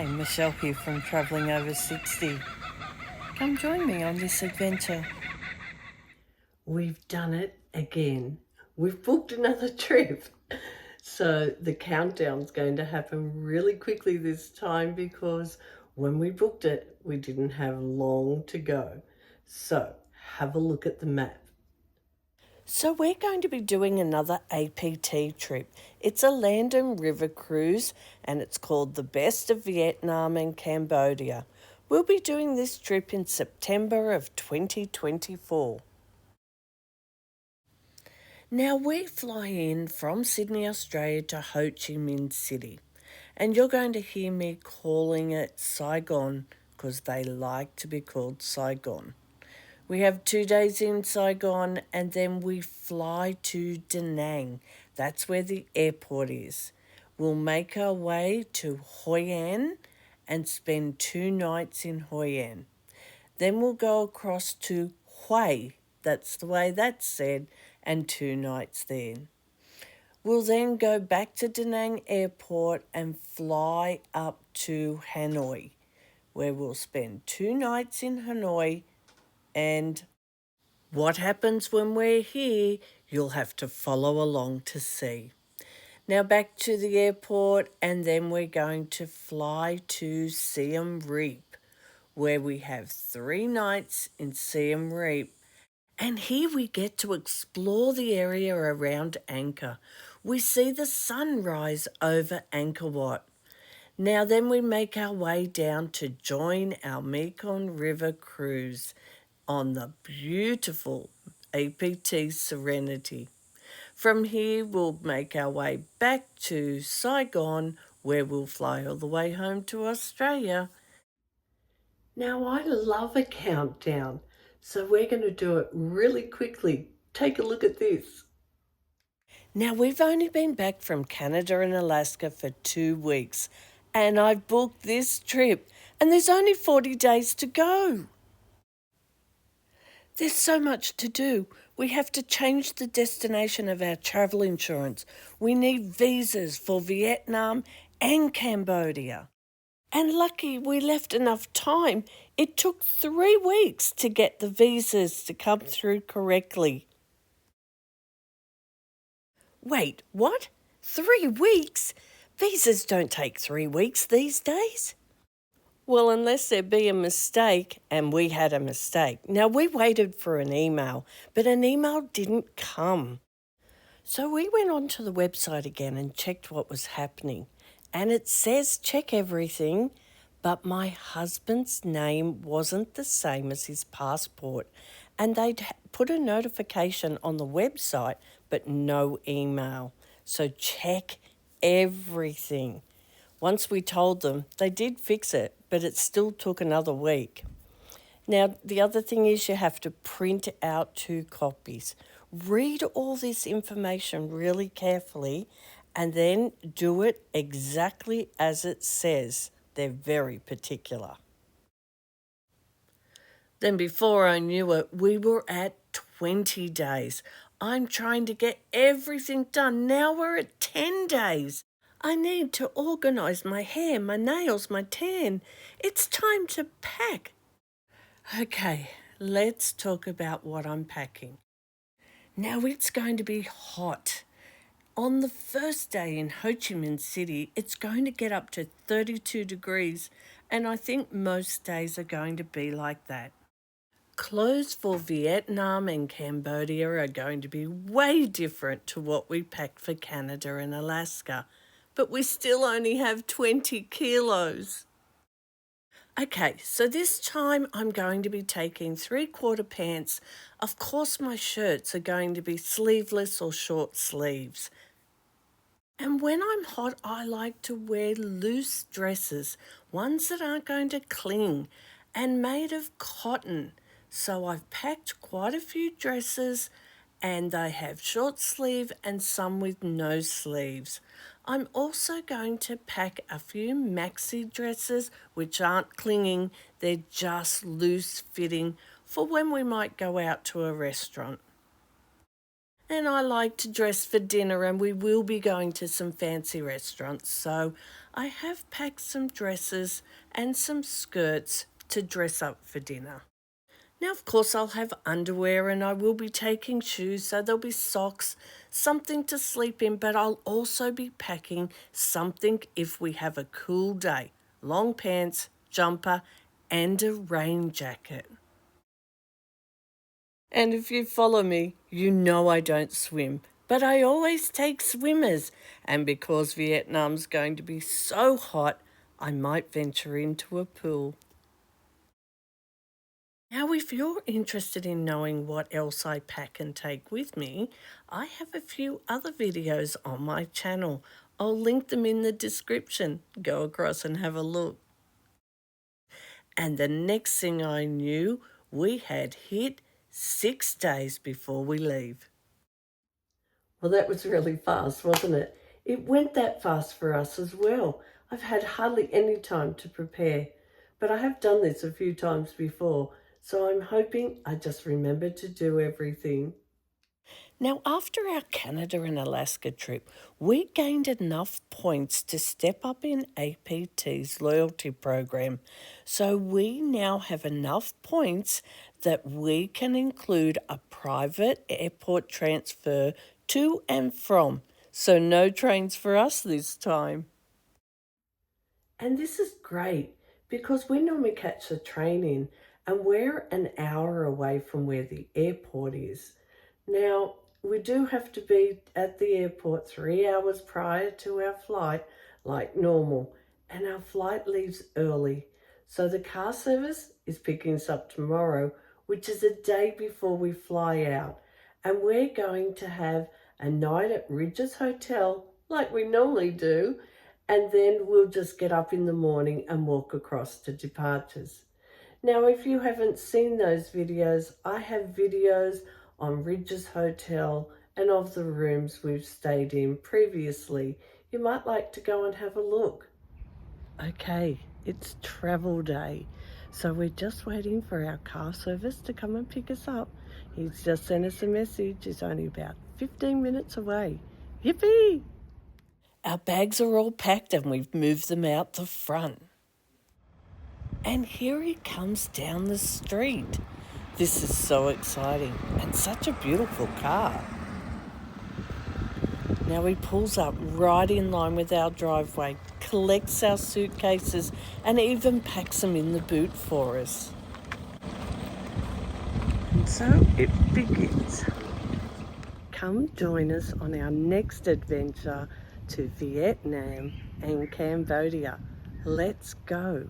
Hi, Michelle here from Travelling Over 60. Come join me on this adventure. We've done it again. We've booked another trip. So the countdown's going to happen really quickly this time because when we booked it, we didn't have long to go. So have a look at the map. So we're going to be doing another APT trip. It's a land and river cruise and it's called the Best of Vietnam and Cambodia. We'll be doing this trip in September of 2024. Now we fly in from Sydney, Australia to Ho Chi Minh City. And you're going to hear me calling it Saigon because they like to be called Saigon. We have 2 days in Saigon and then we fly to Da Nang. That's where the airport is. We'll make our way to Hoi An and spend 2 nights in Hoi An. Then we'll go across to Hue, that's the way that's said, and 2 nights there. We'll then go back to Da Nang Airport and fly up to Hanoi, where we'll spend 2 nights in Hanoi. And what happens when we're here, you'll have to follow along to see. Now back to the airport, and then we're going to fly to Siem Reap, where we have 3 nights in Siem Reap. And here we get to explore the area around Angkor. We see the sunrise over Angkor Wat. Now then we make our way down to join our Mekong River Cruise on the beautiful APT Serenity. From here we'll make our way back to Saigon, where we'll fly all the way home to Australia. Now I love a countdown, so we're going to do it really quickly. Take a look at this. Now, we've only been back from Canada and Alaska for 2 weeks, and I've booked this trip, and there's only 40 days to go. There's so much to do. We have to change the destination of our travel insurance. We need visas for Vietnam and Cambodia. And lucky we left enough time. It took 3 weeks to get the visas to come through correctly. Wait, what? 3 weeks? Visas don't take 3 weeks these days. Well, unless there be a mistake, and we had a mistake. Now, we waited for an email, but an email didn't come. So we went onto the website again and checked what was happening. And it says check everything, but my husband's name wasn't the same as his passport. And they'd put a notification on the website, but no email. So check everything. Once we told them, they did fix it, but it still took another week. Now, the other thing is you have to print out 2 copies. Read all this information really carefully and then do it exactly as it says. They're very particular. Then before I knew it, we were at 20 days. I'm trying to get everything done. Now we're at 10 days. I need to organise my hair, my nails, my tan. It's time to pack. Okay, let's talk about what I'm packing. Now it's going to be hot. On the first day in Ho Chi Minh City, it's going to get up to 32 degrees, and I think most days are going to be like that. Clothes for Vietnam and Cambodia are going to be way different to what we packed for Canada and Alaska, but we still only have 20 kilos. Okay, so this time I'm going to be taking 3/4 pants. Of course, my shirts are going to be sleeveless or short sleeves. And when I'm hot, I like to wear loose dresses, ones that aren't going to cling and made of cotton. So I've packed quite a few dresses and they have short sleeve and some with no sleeves. I'm also going to pack a few maxi dresses which aren't clinging, they're just loose fitting for when we might go out to a restaurant. And I like to dress for dinner, and we will be going to some fancy restaurants. So I have packed some dresses and some skirts to dress up for dinner. Now, of course, I'll have underwear and I will be taking shoes, so there'll be socks, something to sleep in, but I'll also be packing something if we have a cool day: long pants, jumper, and a rain jacket. And if you follow me, you know I don't swim, but I always take swimmers. And because Vietnam's going to be so hot, I might venture into a pool. Now, if you're interested in knowing what else I pack and take with me, I have a few other videos on my channel. I'll link them in the description. Go across and have a look. And the next thing I knew, we had hit 6 days before we leave. Well, that was really fast, wasn't it? It went that fast for us as well. I've had hardly any time to prepare, but I have done this a few times before, so I'm hoping I just remember to do everything. Now, after our Canada and Alaska trip, we gained enough points to step up in APT's loyalty program. So we now have enough points that we can include a private airport transfer to and from. So no trains for us this time. And this is great because we normally catch the train in and we're an hour away from where the airport is. Now, we do have to be at the airport 3 hours prior to our flight, like normal, and our flight leaves early. So the car service is picking us up tomorrow, which is a day before we fly out. And we're going to have a night at Ridges Hotel, like we normally do, and then we'll just get up in the morning and walk across to departures. Now, if you haven't seen those videos, I have videos on Ridges Hotel and of the rooms we've stayed in previously. You might like to go and have a look. Okay, it's travel day, so we're just waiting for our car service to come and pick us up. He's just sent us a message. It's only about 15 minutes away. Yippee! Our bags are all packed and we've moved them out the front. And here he comes down the street. This is so exciting and such a beautiful car. Now he pulls up right in line with our driveway, collects our suitcases and even packs them in the boot for us. And so it begins. Come join us on our next adventure to Vietnam and Cambodia. Let's go.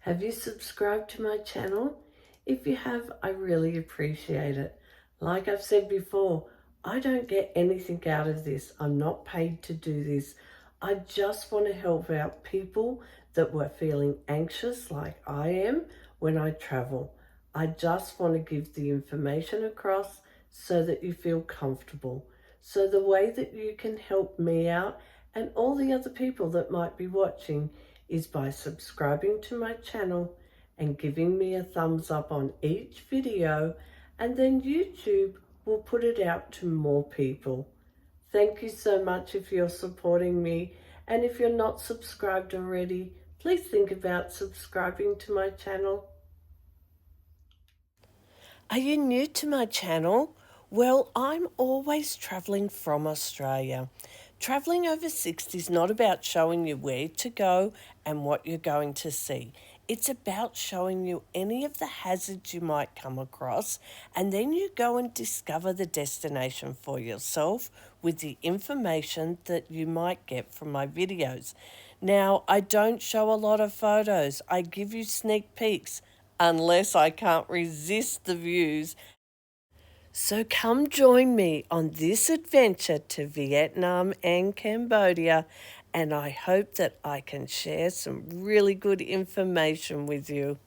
Have you subscribed to my channel? If you have, I really appreciate it. Like I've said before, I don't get anything out of this. I'm not paid to do this. I just want to help out people that were feeling anxious like I am when I travel. I just want to give the information across so that you feel comfortable. So the way that you can help me out and all the other people that might be watching is by subscribing to my channel and giving me a thumbs up on each video, and then YouTube will put it out to more people. Thank you so much if you're supporting me, and if you're not subscribed already, please think about subscribing to my channel. Are you new to my channel? Well, I'm always travelling from Australia. Travelling overseas is not about showing you where to go and what you're going to see. It's about showing you any of the hazards you might come across, and then you go and discover the destination for yourself with the information that you might get from my videos. Now, I don't show a lot of photos. I give you sneak peeks unless I can't resist the views. So come join me on this adventure to Vietnam and Cambodia, and I hope that I can share some really good information with you.